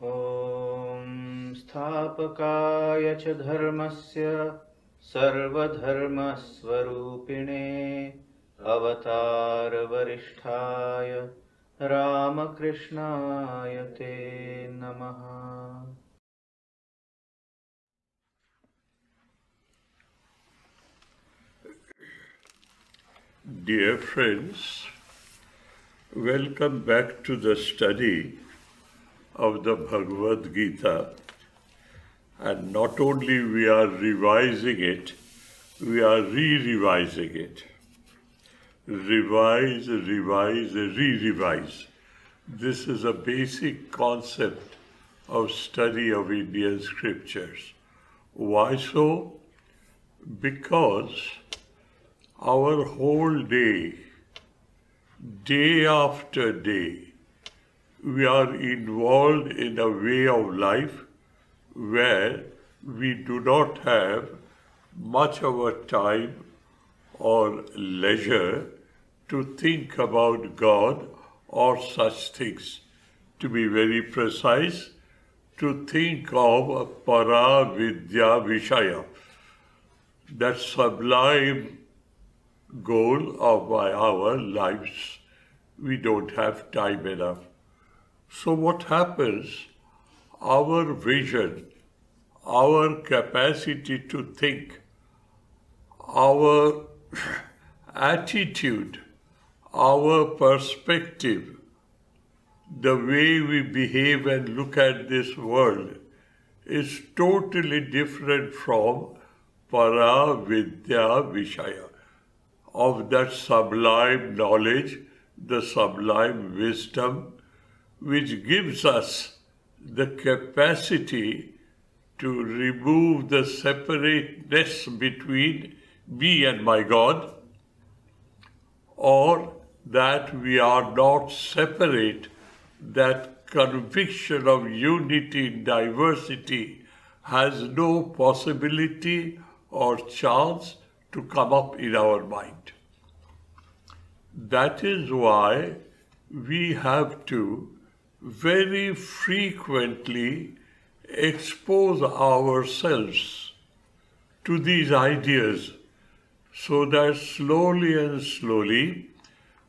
ॐ स्थापकाय च धर्मस्य सर्वधर्मस्वरूपिणे अवतारवरिष्ठाय रामकृष्णाय ते नमः। Dear friends, welcome back to the study of the Bhagavad Gita. And not only we are revising it, we are re-revising it. Revise, revise, re-revise. This is a basic concept of study of Indian scriptures. Why so? Because our whole day, day after day, we are involved in a way of life where we do not have much of a time or leisure to think about God or such things. To be very precise, to think of para vidya vishaya, that sublime goal of our lives. We don't have time enough. So what happens? Our vision, our capacity to think, our attitude, our perspective, the way we behave and look at this world is totally different from para vidya vishaya, of that sublime knowledge, the sublime wisdom, which gives us the capacity to remove the separateness between me and my God, or that we are not separate, that conviction of unity in diversity has no possibility or chance to come up in our mind. That is why we have to very frequently expose ourselves to these ideas, so that slowly and slowly,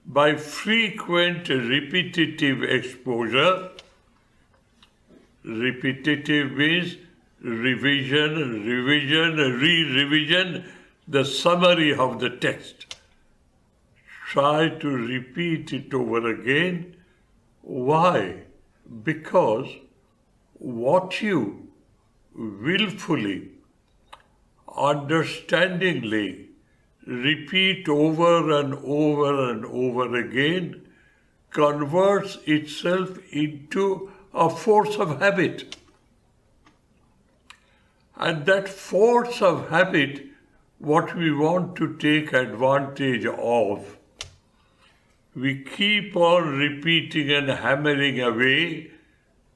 by frequent repetitive exposure, repetitive means revision, re-revision, the summary of the text. Try to repeat it over again. Why? Because what you willfully, understandingly repeat over and over and over again converts itself into a force of habit. And that force of habit, what we want to take advantage of, we keep on repeating and hammering away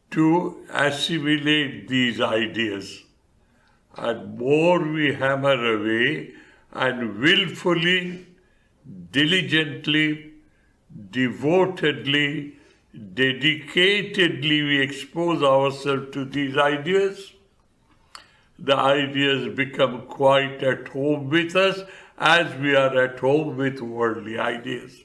to assimilate these ideas. And more we hammer away and willfully, diligently, devotedly, dedicatedly we expose ourselves to these ideas, the ideas become quite at home with us as we are at home with worldly ideas.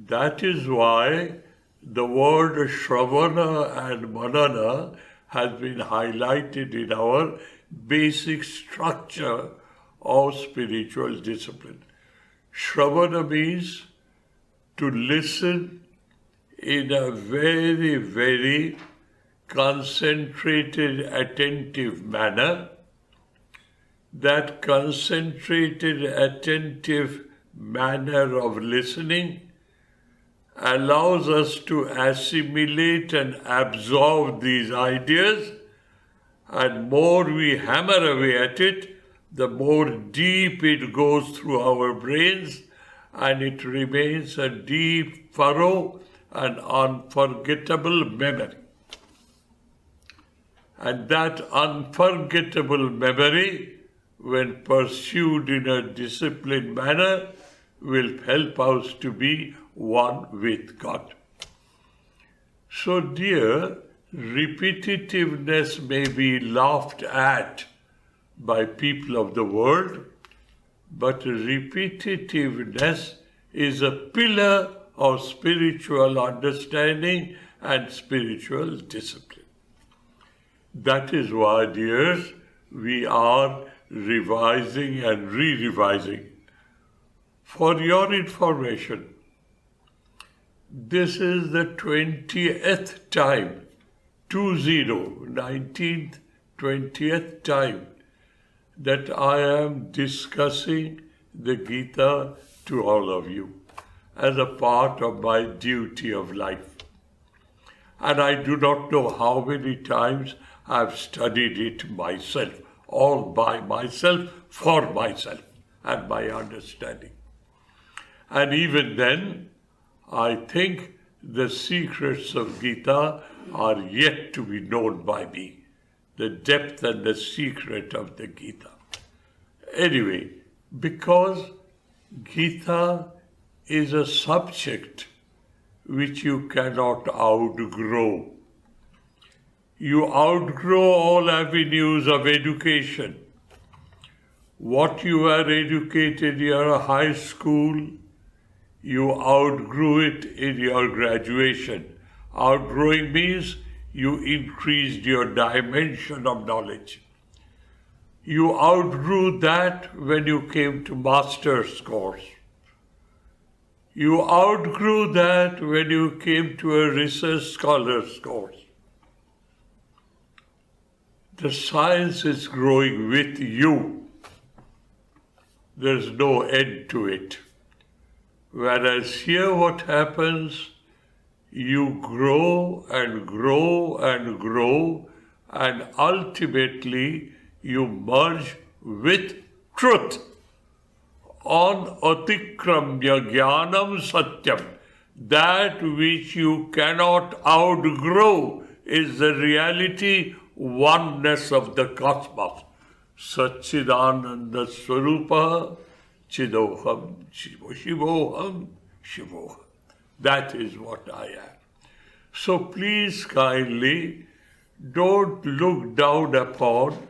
That is why the word Shravana and Manana has been highlighted in our basic structure of spiritual discipline. Shravana means to listen in a very, very concentrated, attentive manner. That concentrated, attentive manner of listening allows us to assimilate and absorb these ideas, and more we hammer away at it, the more deep it goes through our brains, and it remains a deep furrow and unforgettable memory. And that unforgettable memory, when pursued in a disciplined manner, will help us to be one with God. So, dear, repetitiveness may be laughed at by people of the world, but repetitiveness is a pillar of spiritual understanding and spiritual discipline. That is why, dears, we are revising and re-revising. For your information, this is the 20th time, 19th, 20th time that I am discussing the Gita to all of you as a part of my duty of life. And I do not know how many times I've studied it myself, all by myself, for myself, and my understanding. And even then, I think the secrets of Gita are yet to be known by me, the depth and the secret of the Gita. Anyway, because Gita is a subject which you cannot outgrow. You outgrow all avenues of education. What you were educated in your high school, you outgrew it in your graduation. Outgrowing means you increased your dimension of knowledge. You outgrew that when you came to master's course. You outgrew that when you came to a research scholar's course. The science is growing with you. There's no end to it. Whereas here what happens, you grow and grow and grow, and ultimately you merge with truth. On atikramya jnanam satyam, that which you cannot outgrow is the reality, oneness of the cosmos. Satchidananda Swarupa Chidoham Shivoham Shivoham. That is what I am. So please kindly don't look down upon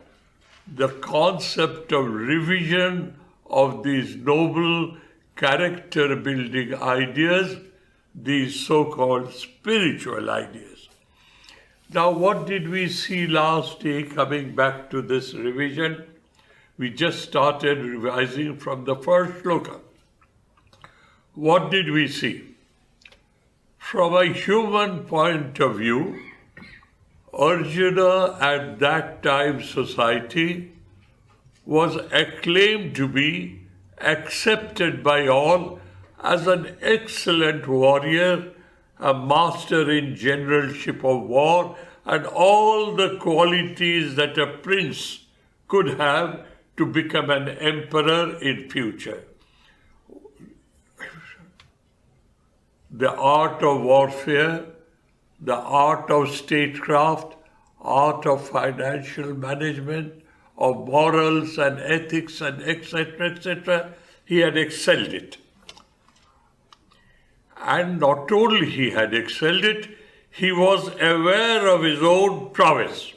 the concept of revision of these noble character building ideas, these so-called spiritual ideas. Now, what did we see last day coming back to this revision? We just started revising from the first sloka. What did we see? From a human point of view, Arjuna at that time society was acclaimed to be accepted by all as an excellent warrior, a master in generalship of war, and all the qualities that a prince could have to become an emperor in future. The art of warfare, the art of statecraft, art of financial management, of morals and ethics and etc., he had excelled it. And not only he had excelled it, he was aware of his own prowess.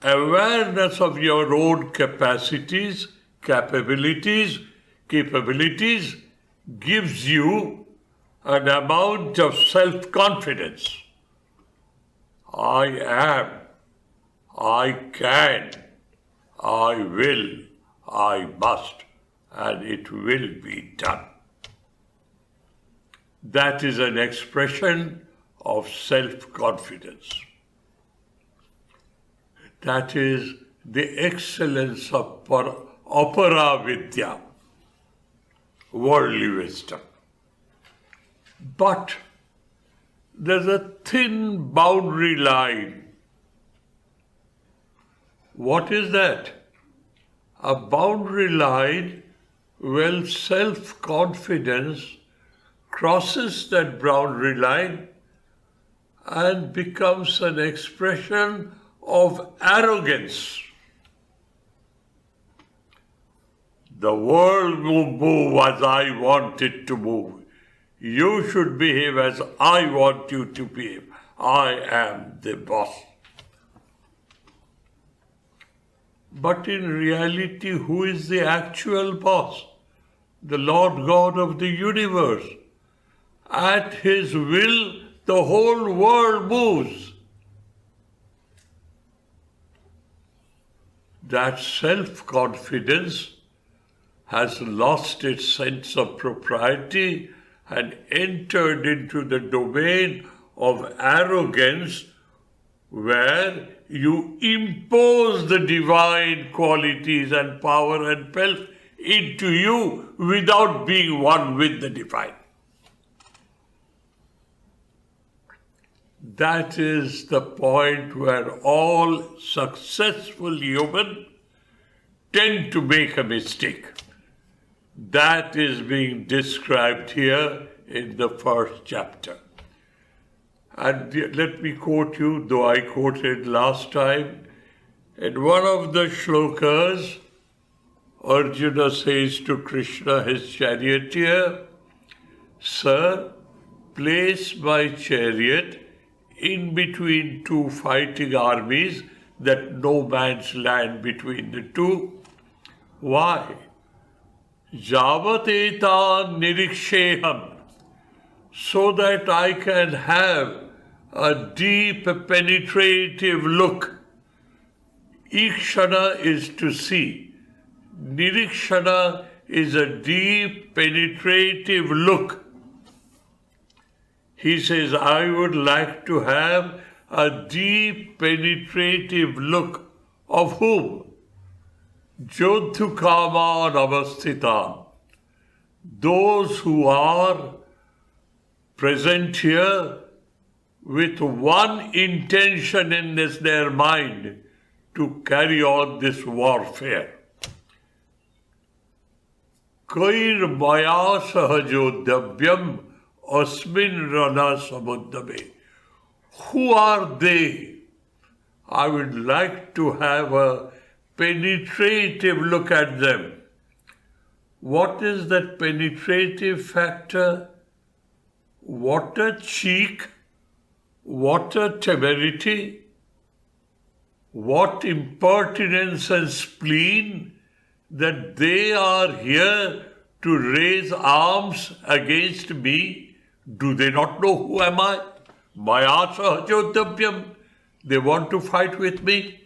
Awareness of your own capacities, capabilities gives you an amount of self-confidence. I am, I can, I will, I must, and it will be done. That is an expression of self-confidence. That is the excellence of opera vidya, worldly wisdom. But there's a thin boundary line. What is that? A boundary line where self-confidence crosses that boundary line and becomes an expression of arrogance. The world will move as I want it to move. You should behave as I want you to behave. I am the boss. But in reality, who is the actual boss? The Lord God of the universe. At His will, the whole world moves. That self-confidence has lost its sense of propriety and entered into the domain of arrogance, where you impose the divine qualities and power and wealth into you without being one with the divine. That is the point where all successful humans tend to make a mistake. That is being described here in the first chapter. And let me quote you, though I quoted last time. In one of the shlokas, Arjuna says to Krishna, his charioteer, "Sir, place my chariot in between two fighting armies, that no man's land between the two." Why? Javateta niriksheham, so that I can have a deep penetrative look. Ikshana is to see. Nirikshana is a deep penetrative look. He says, I would like to have a deep penetrative look of whom? Jodhukama namastitan. Those who are present here with one intention in their mind, to carry on this warfare. Kair maya sahajodhavyam asmin rana samuddhame. Who are they? I would like to have a penetrative look at them. What is that penetrative factor? What a cheek, what a temerity, what impertinence and spleen, that they are here to raise arms against me. Do they not know who am I? Maya sahajodhavyam. They want to fight with me.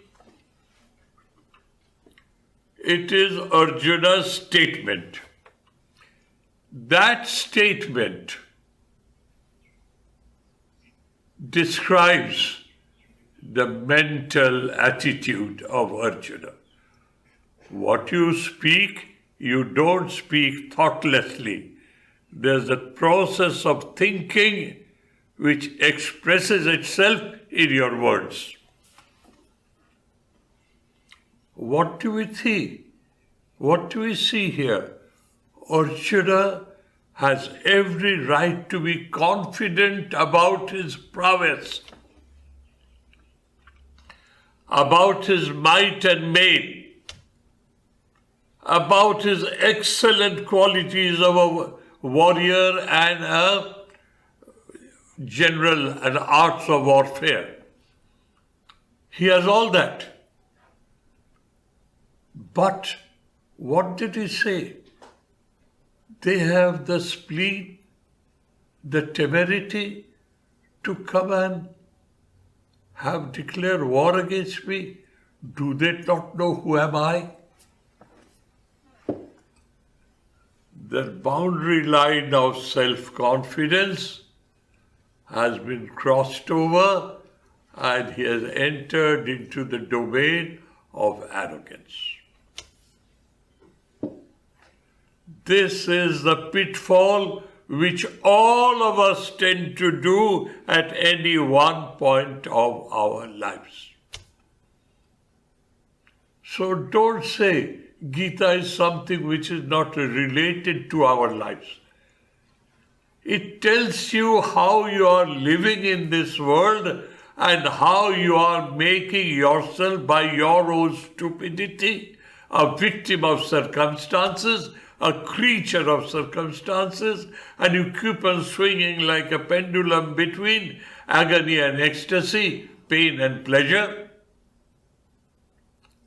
It is Arjuna's statement. That statement describes the mental attitude of Arjuna. What you speak, you don't speak thoughtlessly. There's a process of thinking which expresses itself in your words. What do we see? What do we see here? Arjuna has every right to be confident about his prowess, about his might and main, about his excellent qualities of a warrior and a general and arts of warfare. He has all that. But what did he say? They have the spleen, the temerity to come and have declared war against me. Do they not know who am I? The boundary line of self-confidence has been crossed over, and he has entered into the domain of arrogance. This is the pitfall which all of us tend to do at any one point of our lives. So don't say Gita is something which is not related to our lives. It tells you how you are living in this world and how you are making yourself, by your own stupidity, a victim of circumstances, a creature of circumstances, and you keep on swinging like a pendulum between agony and ecstasy, pain and pleasure.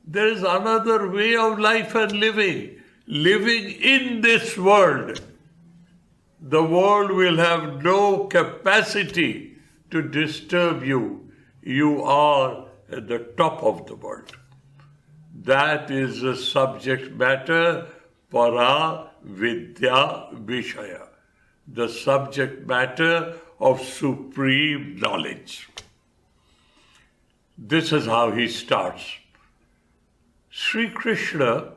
There is another way of life and living in this world. The world will have no capacity to disturb you. You are at the top of the world. That is the subject matter, para vidya vishaya, the subject matter of supreme knowledge. This is how he starts. Sri Krishna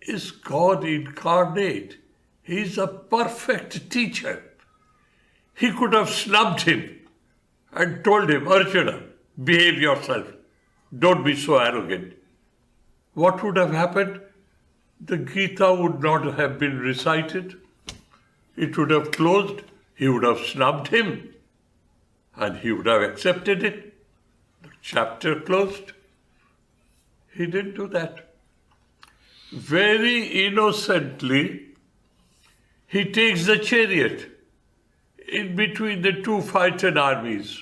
is God incarnate. He is a perfect teacher. He could have snubbed him and told him, Arjuna, behave yourself. Don't be so arrogant. What would have happened? The Gita would not have been recited. It would have closed. He would have snubbed him and he would have accepted it. The chapter closed. He didn't do that. Very innocently, he takes the chariot in between the two fighting armies.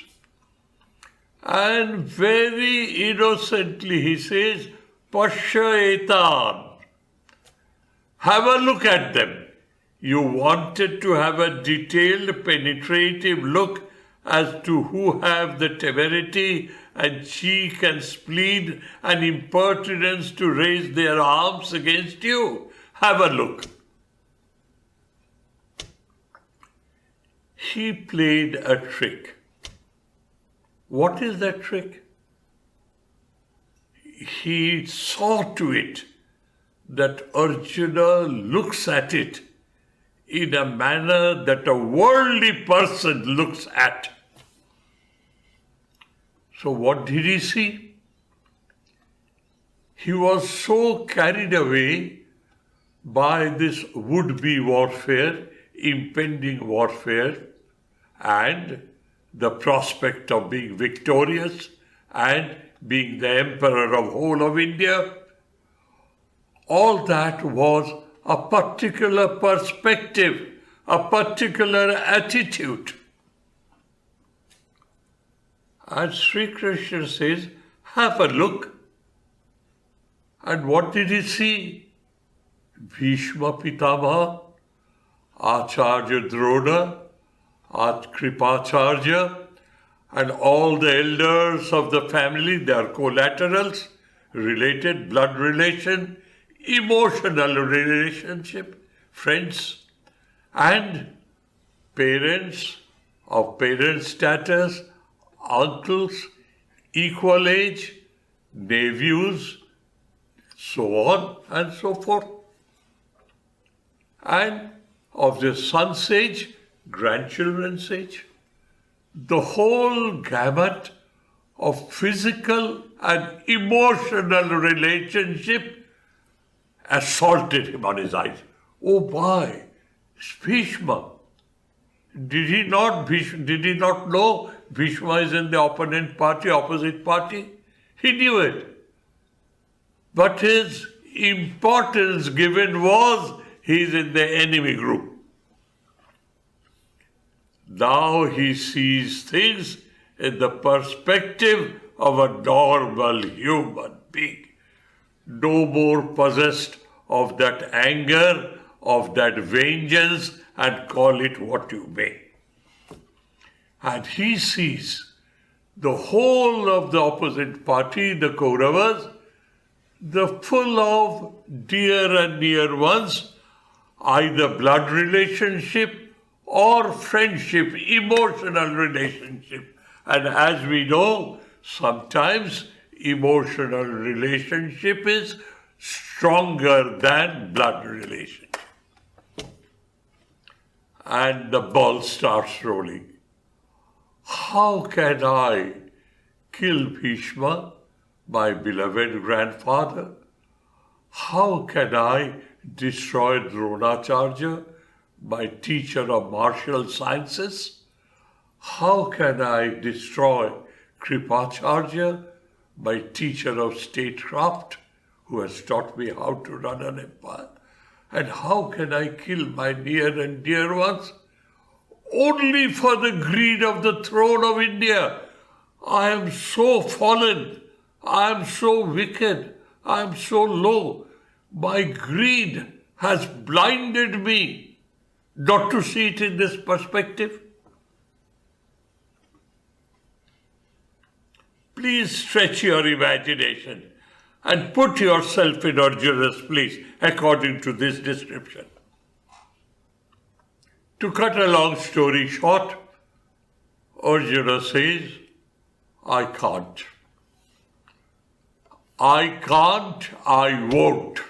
And very innocently he says, Pashya etan. Have a look at them. You wanted to have a detailed, penetrative look as to who have the temerity and cheek and spleen and impertinence to raise their arms against you. Have a look. He played a trick. What is that trick? He saw to it that Arjuna looks at it in a manner that a worldly person looks at. So what did he see? He was so carried away by this would-be warfare, impending warfare, and the prospect of being victorious and being the emperor of whole of India. All that was a particular perspective, a particular attitude. And Sri Krishna says, have a look. And what did he see? Bhishma Pitama, Acharya Drona, Kripacharya, and all the elders of the family, they are collaterals, related, blood relation, emotional relationship, friends, and parents of parent status, uncles, equal age, nephews, so on and so forth. And of the son's age, grandchildren's age, the whole gamut of physical and emotional relationship assaulted him on his eyes. Oh my, it's Bhishma. Did he not know Bhishma is in the opposite party? He knew it. But his importance given was he is in the enemy group. Now he sees things in the perspective of a normal human being, no more possessed of that anger, of that vengeance, and call it what you may. And he sees the whole of the opposite party, the Kauravas, the full of dear and near ones, either blood relationship or friendship, emotional relationship. And as we know, sometimes emotional relationship is stronger than blood relationship. And the ball starts rolling. How can I kill Bhishma, my beloved grandfather? How can I destroy Dronacharya, my teacher of martial sciences? How can I destroy Kripacharya, my teacher of statecraft, who has taught me how to run an empire? And how can I kill my near and dear ones? Only for the greed of the throne of India. I am so fallen. I am so wicked. I am so low. My greed has blinded me not to see it in this perspective. Please stretch your imagination and put yourself in Arjuna's place according to this description. To cut a long story short, Arjuna says, I can't. I can't, I won't.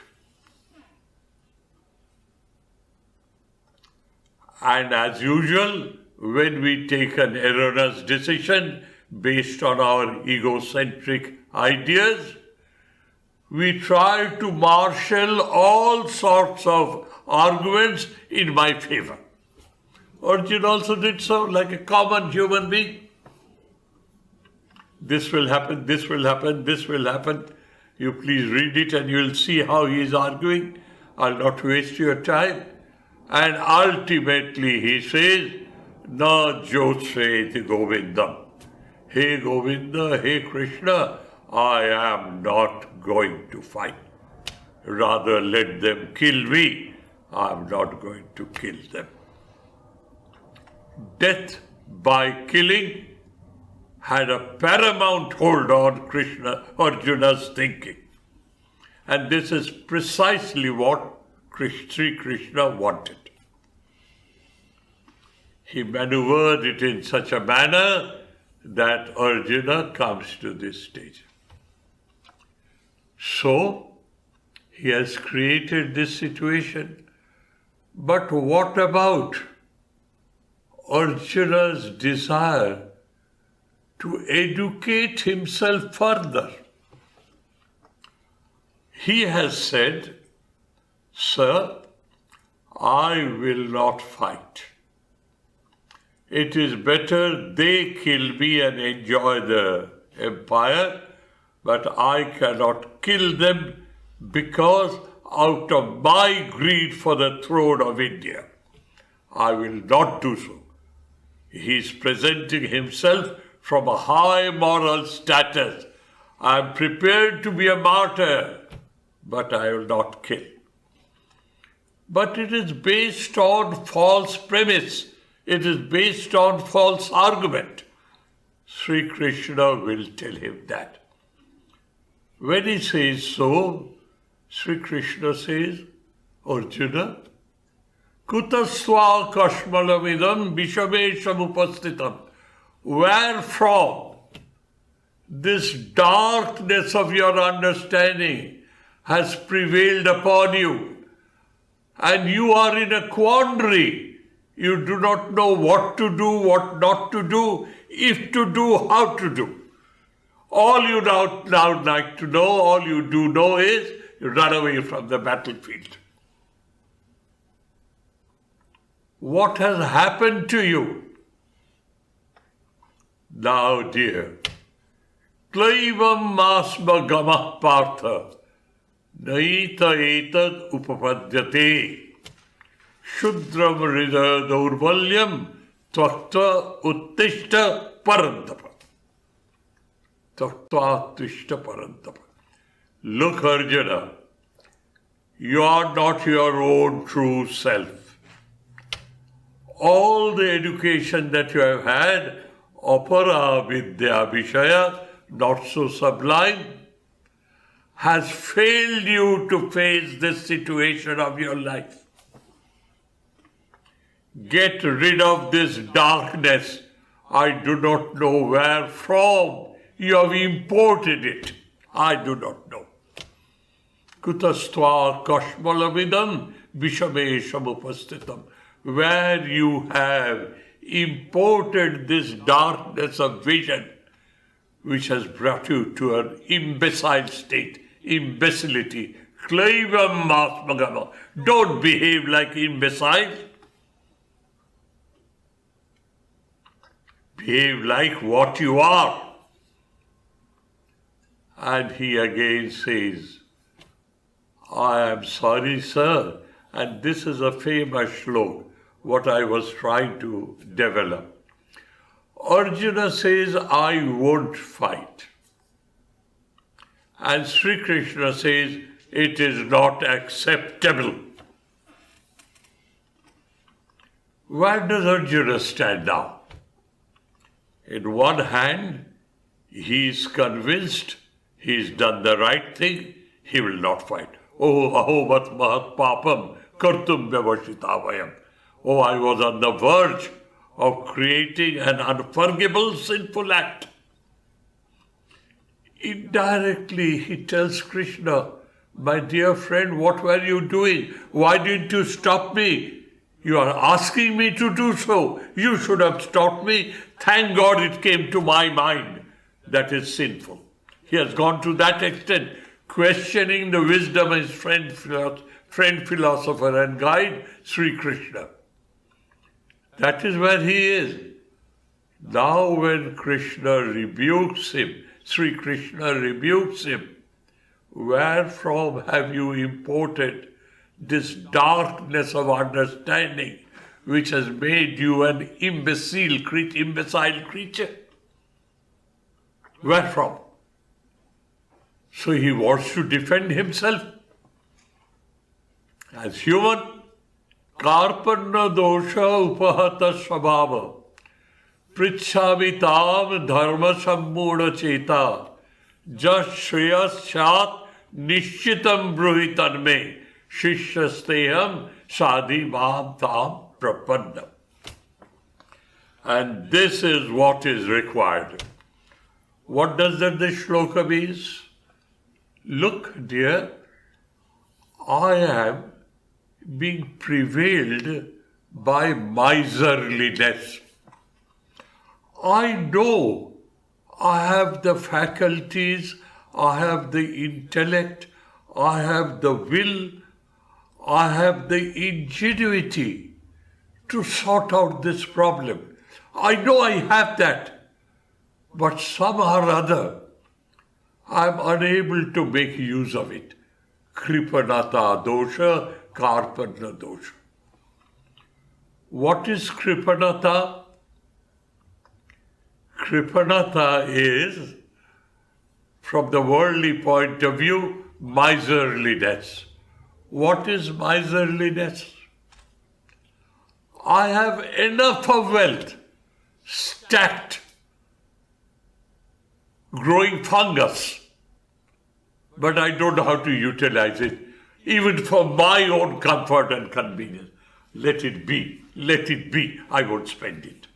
And as usual, when we take an erroneous decision based on our egocentric ideas, we try to marshal all sorts of arguments in my favor. Arjuna also did so, like a common human being. This will happen, this will happen, this will happen. You please read it and you will see how he is arguing. I'll not waste your time. And ultimately he says, Na Jyotsveti Govindam. Hey Govinda, hey Krishna, I am not going to fight. Rather let them kill me. I am not going to kill them. Death by killing had a paramount hold on Arjuna's thinking. And this is precisely what Sri Krishna wanted. He maneuvered it in such a manner that Arjuna comes to this stage. So, he has created this situation. But what about Arjuna's desire to educate himself further? He has said, Sir, I will not fight. It is better they kill me and enjoy the empire, but I cannot kill them because out of my greed for the throne of India, I will not do so. He is presenting himself from a high moral status. I am prepared to be a martyr, but I will not kill. But it is based on false premise. It is based on false argument. Sri Krishna will tell him that. When he says so, Sri Krishna says, Arjuna, kutasva kashmalamidam vishamesham upastitam. Wherefrom this darkness of your understanding has prevailed upon you, and you are in a quandary. You do not know what to do, what not to do, if to do, how to do. All you now like to know, all you do know is you run away from the battlefield. What has happened to you? Now, dear, klaivam masma gamah partha, naita etad upapadyate. Shudram rida daurvalyam tvakta uttishta parantapa. Tvakta uttishta parantapa. Look, Arjuna, you are not your own true self. All the education that you have had, apara vidya vishaya, not so sublime, has failed you to face this situation of your life. Get rid of this darkness. I do not know where from you have imported it. I do not know. Kutastva kashmalavidam vishamesham upastitam. Where you have imported this darkness of vision, which has brought you to an imbecile state, imbecility. Klaivam masmagama. Don't behave like imbeciles. Behave like what you are. And he again says, I am sorry, sir, And this is a famous shlok, what I was trying to develop. Arjuna says, I won't fight. And Sri Krishna says, it is not acceptable. Where does Arjuna stand now? In one hand, he is convinced he's done the right thing, he will not fight. Oh, ahomat mahat papam kartum vyavashitavayam. Oh, I was on the verge of creating an unforgivable sinful act. Indirectly, he tells Krishna, my dear friend, what were you doing? Why didn't you stop me? You are asking me to do so. You should have stopped me. Thank God it came to my mind. That is sinful. He has gone to that extent, questioning the wisdom of his friend philosopher and guide, Sri Krishna. That is where he is. Now when Krishna rebukes him, Sri Krishna rebukes him, wherefrom have you imported this darkness of understanding which has made you an imbecile creature? Wherefrom? So he wants to defend himself. As human, karpanna dosha upahata svabhava pritchhavitam dharma sammuda cheta jas shreyas chat nishchitam bruhitan me shishyasteham sadhi mam tam prapannam. And this is what is required. What does that the shloka means? Look, dear, I am being prevailed by miserliness. I know I have the faculties, I have the intellect, I have the will, I have the ingenuity to sort out this problem. I know I have that, but somehow or other, I am unable to make use of it. Kripanata dosha, karpanna dosha. What is kripanata? Kripanata is, from the worldly point of view, miserliness. What is miserliness? I have enough of wealth, stacked, growing fungus, but I don't know how to utilize it, even for my own comfort and convenience. Let it be, I won't spend it.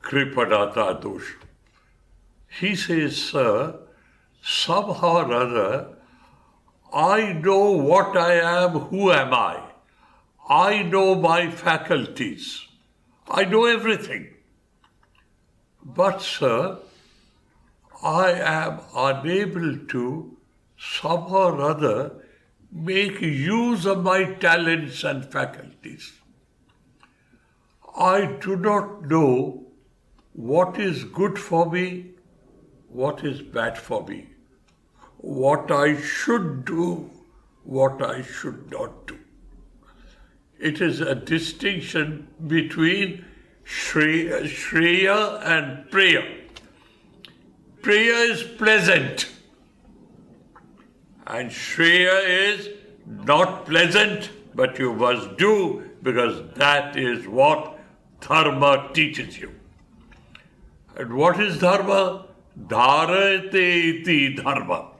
Kripanata dosha. He says, sir, somehow or other, I know what I am, who am I? I know my faculties. I know everything. But, sir, I am unable to somehow or other make use of my talents and faculties. I do not know what is good for me, what is bad for me, what I should do, what I should not do. It is a distinction between Shreya and Preya. Preya is pleasant and Shreya is not pleasant, but you must do because that is what dharma teaches you. And what is dharma? Dharate iti dharma.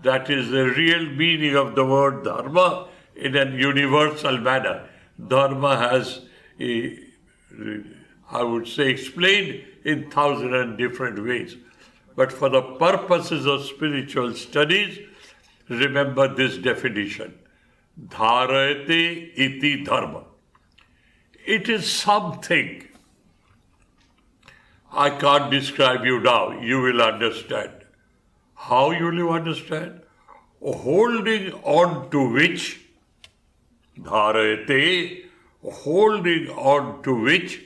That is the real meaning of the word dharma in a universal manner. Dharma has, I would say, explained in 1,000 different ways. But for the purposes of spiritual studies, remember this definition. Dharate iti dharma. It is something. I can't describe you now. You will understand. How will you understand? Holding on to which, dharate, holding on to which,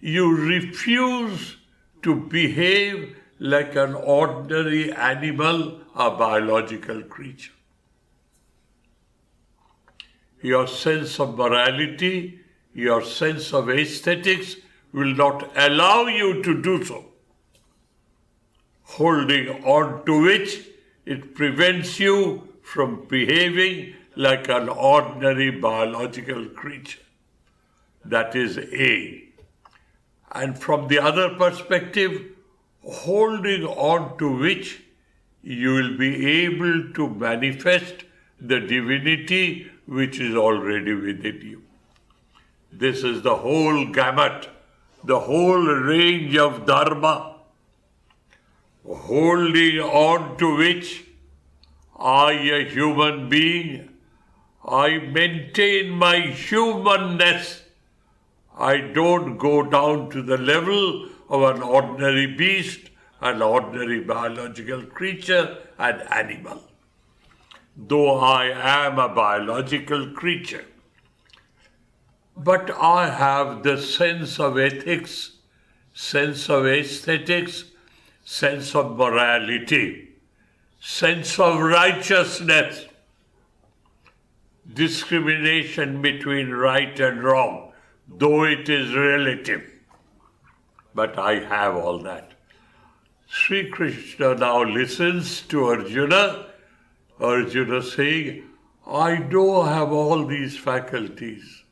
you refuse to behave like an ordinary animal, a biological creature. your sense of morality, your sense of aesthetics will not allow you to do so. Holding on to which it prevents you from behaving like an ordinary biological creature. That is A. And from the other perspective, holding on to which you will be able to manifest the divinity which is already within you. This is the whole gamut, the whole range of dharma, holding on to which I, a human being, I maintain my humanness. I don't go down to the level of an ordinary beast, an ordinary biological creature, an animal. Though I am a biological creature, but I have the sense of ethics, sense of aesthetics, sense of morality, sense of righteousness, discrimination between right and wrong, though it is relative. But I have all that. Sri Krishna now listens to Arjuna. Arjuna saying, I do have all these faculties,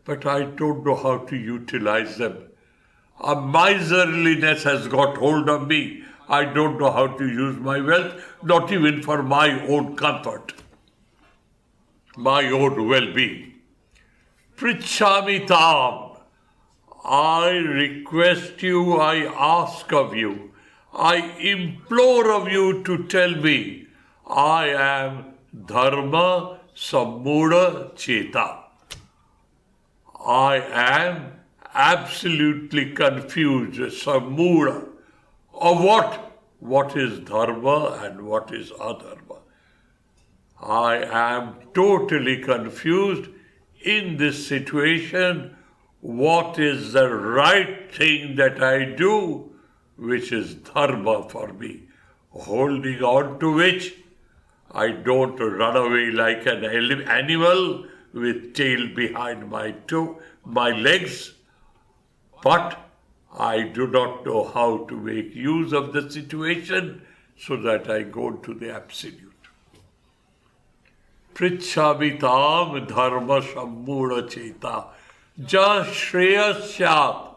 but I don't know how to utilize them. A miserliness has got hold of me. I don't know how to use my wealth, not even for my own comfort, my own well-being. Prichhami tam. I request you, I ask of you, I implore of you to tell me, I am dharma sammuda cheta. I am absolutely confused, sammuda, of what? What is dharma and what is adharma? I am totally confused in this situation. What is the right thing that I do, which is dharma for me, holding on to which I don't run away like an animal with tail behind my legs, but I do not know how to make use of the situation so that I go to the absolute. Prichhavitam dharma sammura cheta. Just shreyasyat,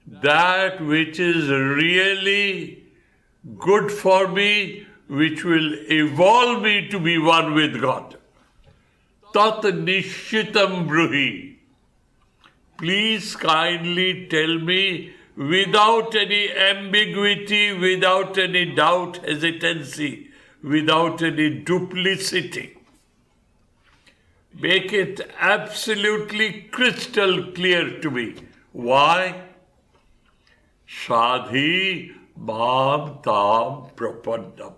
that which is really good for me, which will evolve me to be one with God. Tat nishitam bruhi. Please kindly tell me without any ambiguity, without any doubt, hesitancy, without any duplicity. Make it absolutely crystal clear to me. Why? Sadhi mam tam prapannam.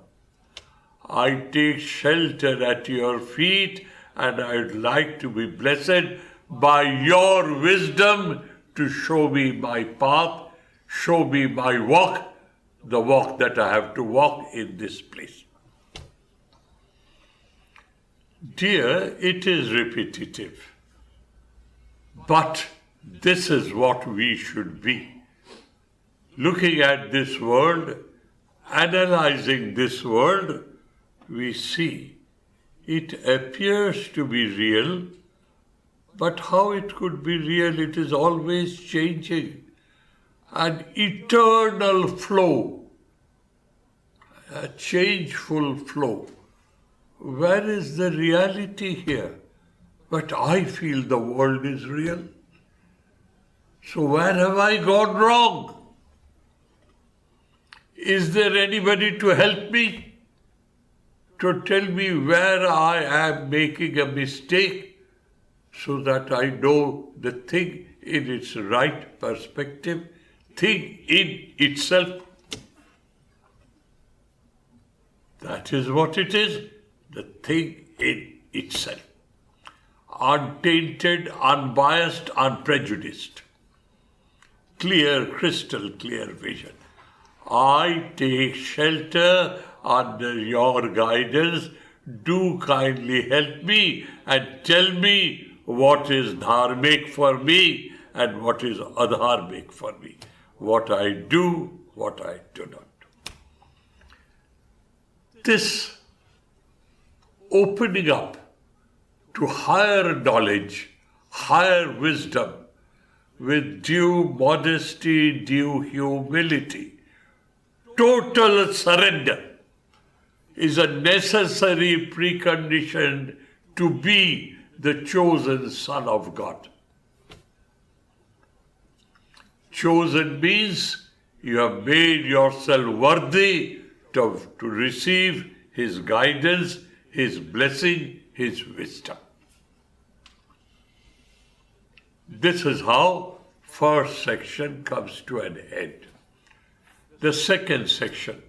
I take shelter at your feet and I would like to be blessed by your wisdom to show me my path, show me my walk, the walk that I have to walk in this place. Dear, it is repetitive, but this is what we should be. Looking at this world, analyzing this world, we see it appears to be real, but how it could be real, it is always changing. An eternal flow, a changeful flow. Where is the reality here? But I feel the world is real. So where have I gone wrong? Is there anybody to help me? To tell me where I am making a mistake so that I know the thing in its right perspective, thing in itself. That is what it is. The thing in itself. Untainted, unbiased, unprejudiced. Clear, crystal clear vision. I take shelter under your guidance do kindly help me and tell me what is dharmic for me and what is adharmic for me. What I do, what I do not do. This opening up to higher knowledge, higher wisdom, with due modesty, due humility, total surrender is a necessary precondition to be the chosen Son of God. Chosen means you have made yourself worthy to receive His guidance, His blessing, His wisdom. This is how first section comes to an end. The second section.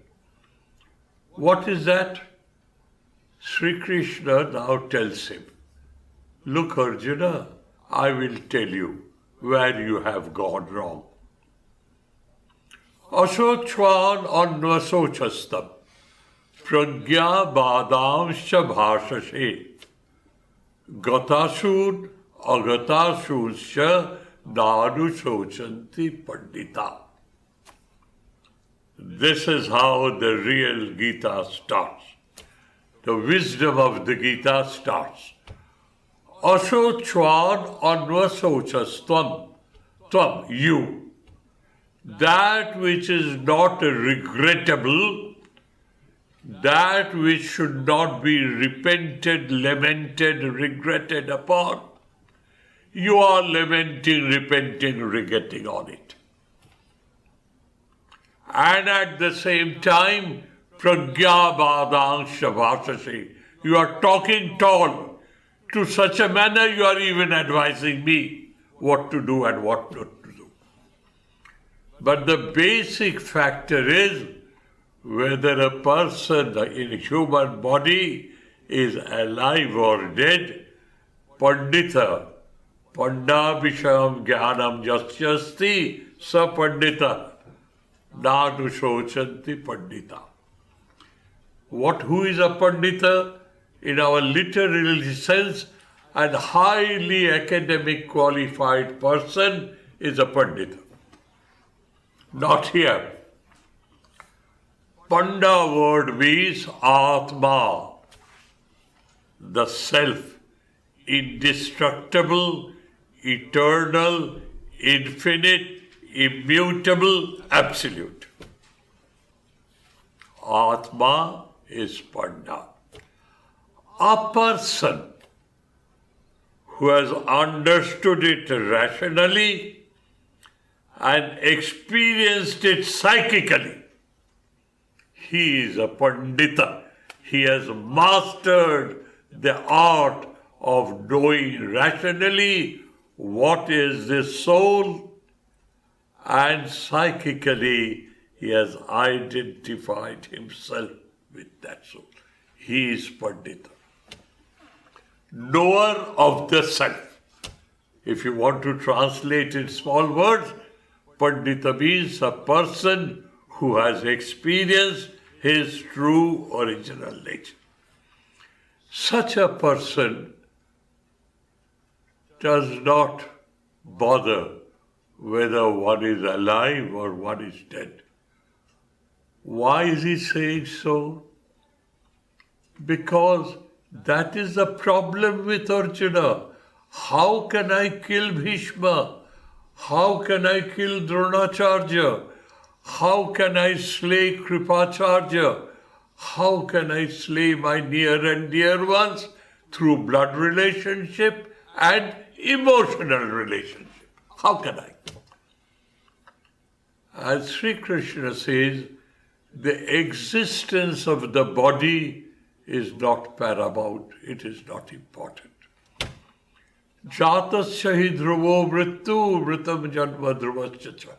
What is that? Sri Krishna now tells him, look Arjuna, I will tell you where you have gone wrong. Ashochvan anvasochastam pragya badamscha bhashashe gatashun agatashuscha nadusochanti pandita. This is how the real Gita starts. The wisdom of the Gita starts. Ashochvan anvasochastvam, tvam, you. That which is not regrettable, that which should not be repented, lamented, regretted upon, you are lamenting, repenting, regretting on it. And at the same time, pragya badang shabhasasi, you are talking tall. To such a manner, you are even advising me what to do and what not to do. But the basic factor is whether a person in a human body is alive or dead. Pandita, pandabhisham jnanam jasyasti sa pandita, nadu shochanti pandita. Who is a pandita? In our literal sense, a highly academic qualified person is a pandita. Not here. Panda word means Atma, the self, indestructible, eternal, infinite, immutable, absolute. Atma is Panda. A person who has understood it rationally and experienced it psychically, he is a Pandita. He has mastered the art of knowing rationally what is the soul, and psychically he has identified himself with that soul. He is Pandita. Knower of the self. If you want to translate in small words, Pandita means a person who has experienced his true original nature. Such a person does not bother whether one is alive or one is dead. Why is he saying so? Because that is the problem with Arjuna. How can I kill Bhishma? How can I kill Dronacharya? How can I slay Kripacharya? How can I slay my near and dear ones? Through blood relationship and emotional relationship. How can I? As Sri Krishna says, the existence of the body is not paramount, it is not important. Jatasya hi dhruvo mrityu mritam janma dhruvasya cha.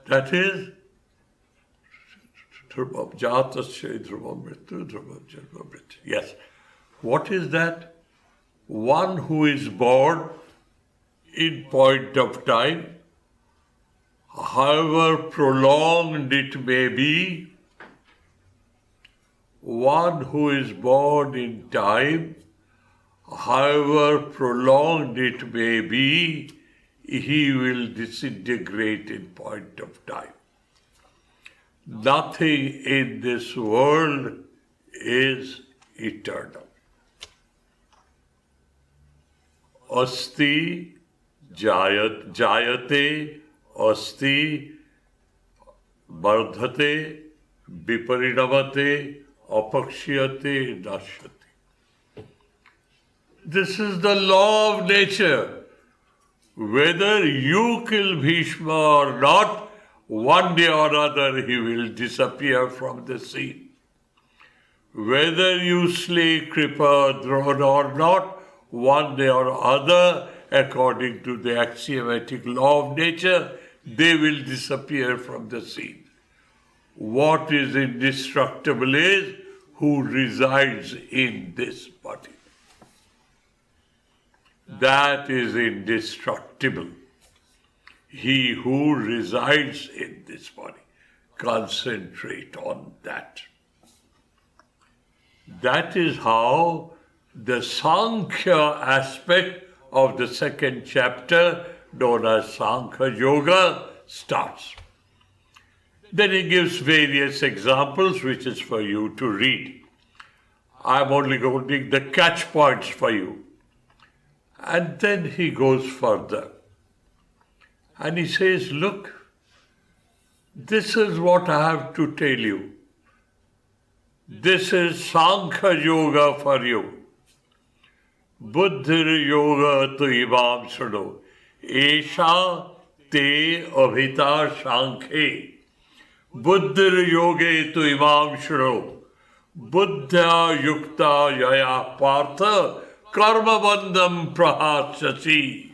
That is, jatasya hi dhruvo mrityu dhruvam janma mrityu. Yes. What is that? One who is born in point of time, however prolonged it may be, one who is born in time, however prolonged it may be, he will disintegrate in point of time. Nothing in this world is eternal. Asti jayate, asti vardhate, viparinamate, apakshiyate, nashyate. This is the law of nature. Whether you kill Bhishma or not, one day or other he will disappear from the scene. Whether you slay Kripa, Drona or not, one day or other, according to the axiomatic law of nature, they will disappear from the scene. What is indestructible is who resides in this body. That is indestructible. He who resides in this body. Concentrate on that. That is how the Sankhya aspect of the second chapter, known as Sankhya Yoga, starts. Then he gives various examples, which is for you to read. I'm only going to take the catch points for you. And then he goes further. And he says, look, this is what I have to tell you. This is Sankhya Yoga for you. Buddhir Yoga tu imam shuno. Esha te abhita shankhe. Buddhir Yoge tu imam shuno. Buddha yukta yaya partha karma bandham prahachasi.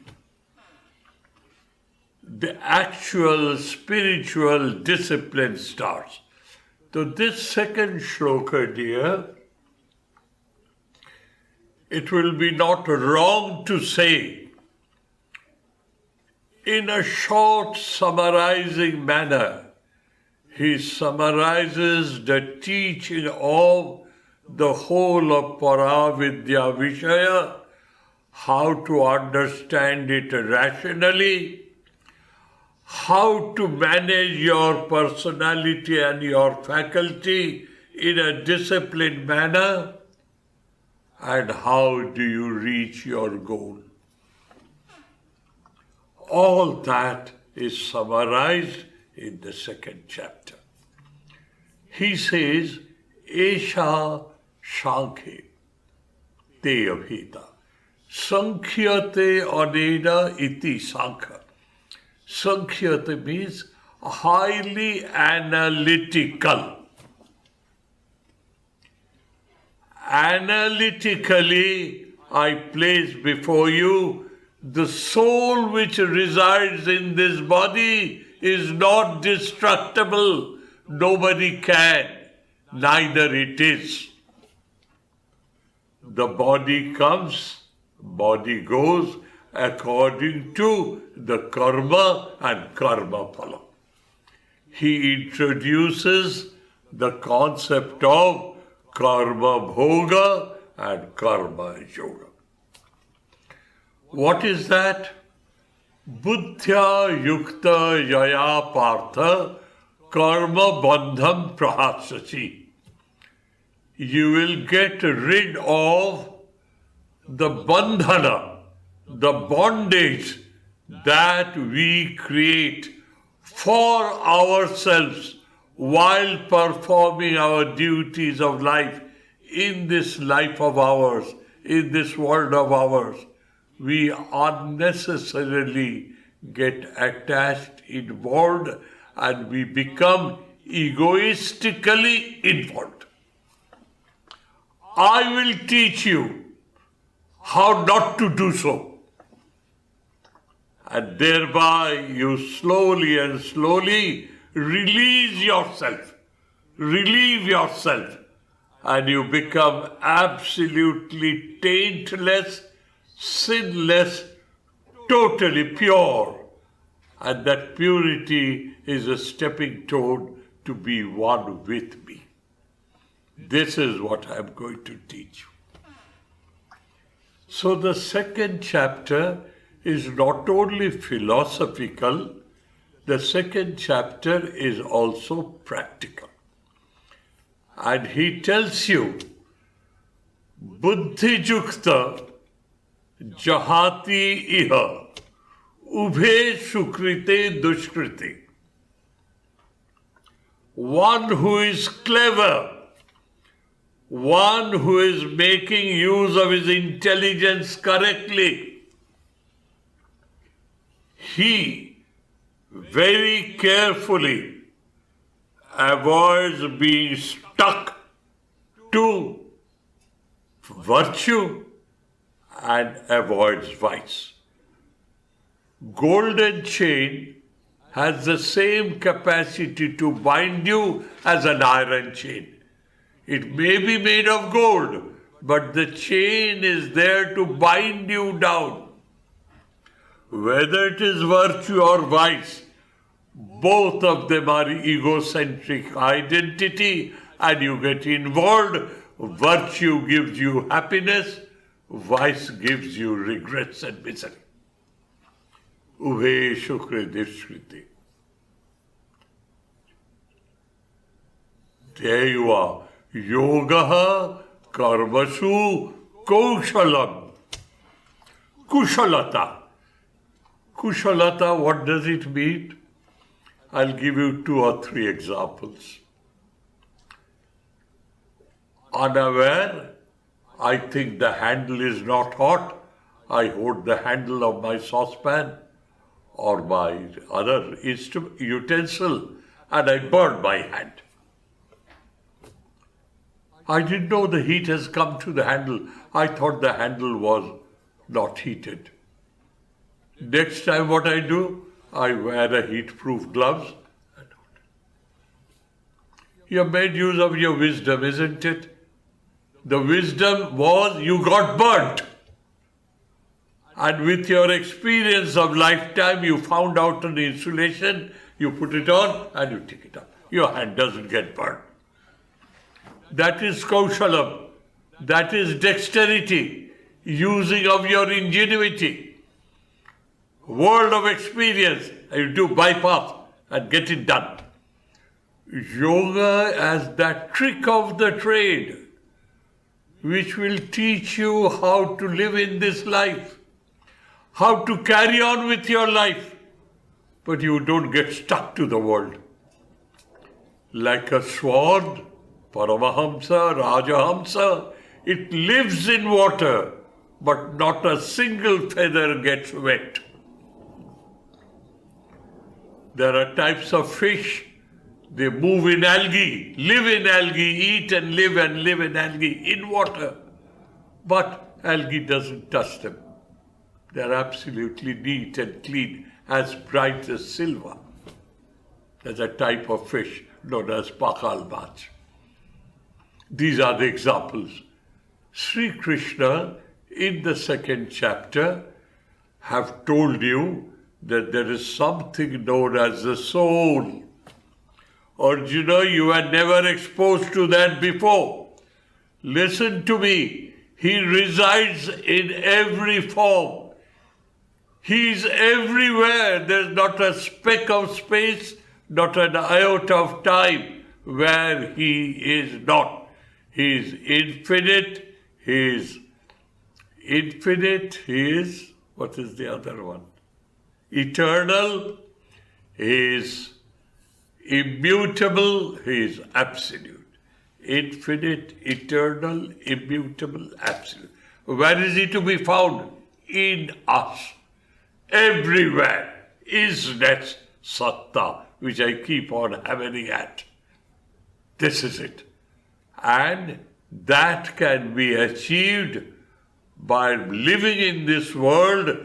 The actual spiritual discipline starts. So this second shloka, dear, it will be not wrong to say, in a short summarizing manner, he summarizes the teaching of the whole of Paravidya Vishaya, how to understand it rationally, how to manage your personality and your faculty in a disciplined manner, and how do you reach your goal. All that is summarized in the second chapter. He says, Esha Shankhe Te Abhita Sankhyate Anena Iti Sankha. Sankhyate means highly analytical. Analytically, I place before you the soul which resides in this body is not destructible. Nobody can, neither it is. The body comes, body goes according to the karma and karma phala. He introduces the concept of karma bhoga and karma yoga. What is that? Buddhya yukta yaya partha karma bandham prahasasi. You will get rid of the bandhana, the bondage that we create for ourselves while performing our duties of life in this life of ours, in this world of ours. We unnecessarily get attached, involved, and we become egoistically involved. I will teach you how not to do so. And thereby you slowly and slowly release yourself, relieve yourself, and you become absolutely taintless, sinless, totally pure. And that purity is a stepping stone to be one with me. This is what I am going to teach you. So the second chapter is not only philosophical, the second chapter is also practical. And he tells you, Buddhi Jukta Jahati Iha Ubhe Sukrite Dushkriti. One who is clever, one who is making use of his intelligence correctly, he very carefully avoids being stuck to virtue and avoids vice. Golden chain has the same capacity to bind you as an iron chain. It may be made of gold, but the chain is there to bind you down. Whether it is virtue or vice, both of them are egocentric identity, and you get involved. Virtue gives you happiness, vice gives you regrets and misery. Ubhe Shukri Dishkriti. There you are. Yogaha Karmasu Kaushalam. Kushalata. Kushalata, what does it mean? I'll give you 2 or 3 examples. Unaware, I think the handle is not hot. I hold the handle of my saucepan or my other utensil and I burn my hand. I didn't know the heat has come to the handle. I thought the handle was not heated. Next time what I do, I wear a heat-proof gloves. You have made use of your wisdom, isn't it? The wisdom was you got burnt. And with your experience of lifetime, you found out an insulation, you put it on and you take it up. Your hand doesn't get burnt. That is kaushalam. That is dexterity, using of your ingenuity. World of experience, you do bypass and get it done. Yoga as that trick of the trade, which will teach you how to live in this life, how to carry on with your life, but you don't get stuck to the world. Like a sword, Paramahamsa, Rajahamsa, it lives in water, but not a single feather gets wet. There are types of fish, they move in algae, live in algae, eat and live in algae, in water. But algae doesn't touch them. They're absolutely neat and clean, as bright as silver. There's a type of fish known as pakal mach. These are the examples. Sri Krishna, in the second chapter, have told you that there is something known as the soul. Arjuna, you were never exposed to that before. Listen to me. He resides in every form. He is everywhere. There's not a speck of space, not an iota of time where he is not. He is infinite. He is infinite. He is, what is the other one? Eternal. He is immutable. He is absolute. Infinite, eternal, immutable, absolute. Where is he to be found? In us. Everywhere. Isness, satta, which I keep on hammering at. This is it. And that can be achieved by living in this world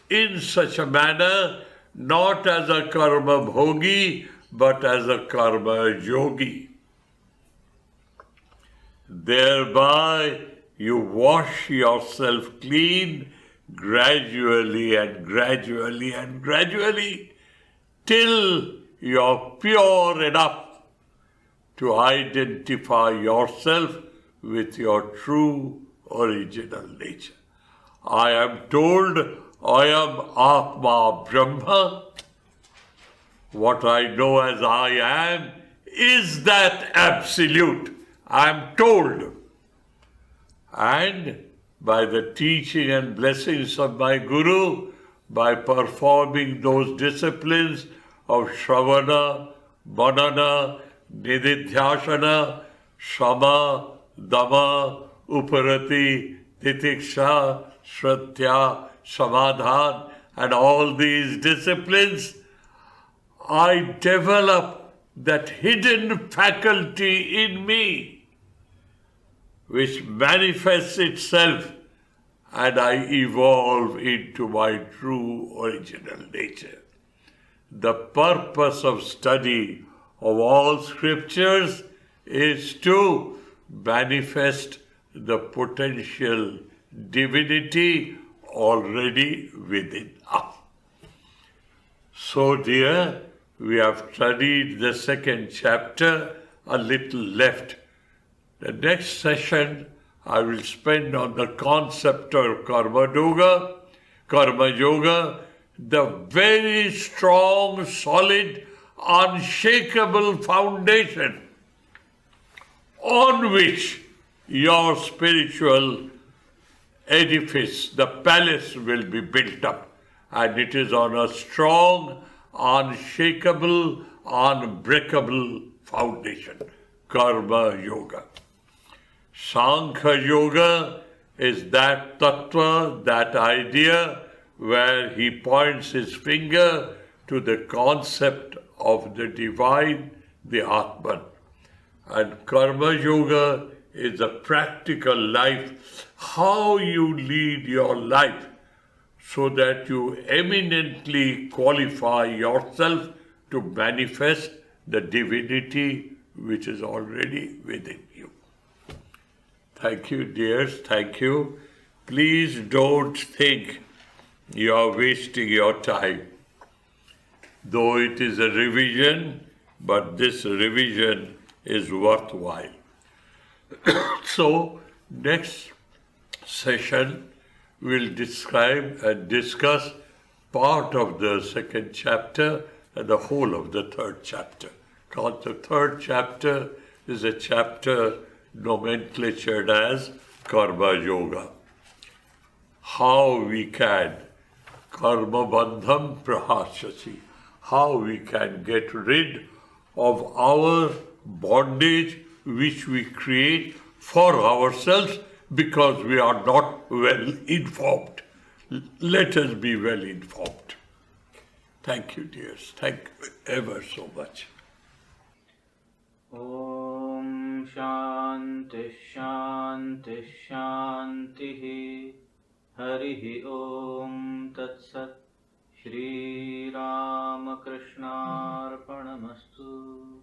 in such a manner, not as a karma bhogi, but as a karma yogi. Thereby you wash yourself clean gradually and gradually and gradually till you're pure enough, to identify yourself with your true original nature. I am told I am Atma Brahma. What I know as I am is that absolute. I am told. And by the teaching and blessings of my Guru, by performing those disciplines of Shravana, Manana, Nididhyasana, Shama, Dama, Uparati, Titiksha, Shraddha, Samadhan, and all these disciplines, I develop that hidden faculty in me, which manifests itself, and I evolve into my true original nature. The purpose of study of all scriptures is to manifest the potential divinity already within us. So, dear, we have studied the second chapter, a little left. The next session I will spend on the concept of Karma Yoga, the very strong, solid, unshakable foundation on which your spiritual edifice, the palace, will be built up. And it is on a strong, unshakable, unbreakable foundation, Karma Yoga. Sankhya Yoga is that tattva, that idea, where he points his finger to the concept of the divine, the Atman. And Karma Yoga is a practical life, how you lead your life so that you eminently qualify yourself to manifest the divinity which is already within you. Thank you, dears. Thank you. Please don't think you are wasting your time. Though it is a revision, but this revision is worthwhile. So, next session we'll describe and discuss part of the second chapter and the whole of the third chapter. Because the third chapter is a chapter nomenclatured as Karma Yoga. How we can Karma Bandham Prahashasi, how we can get rid of our bondage which we create for ourselves because we are not well informed. Let us be well informed. Thank you, dears. Thank you ever so much. Om Shanti Shanti Shanti Harihi Om Tat Sat Shri Ramakrishna Arpanamastu.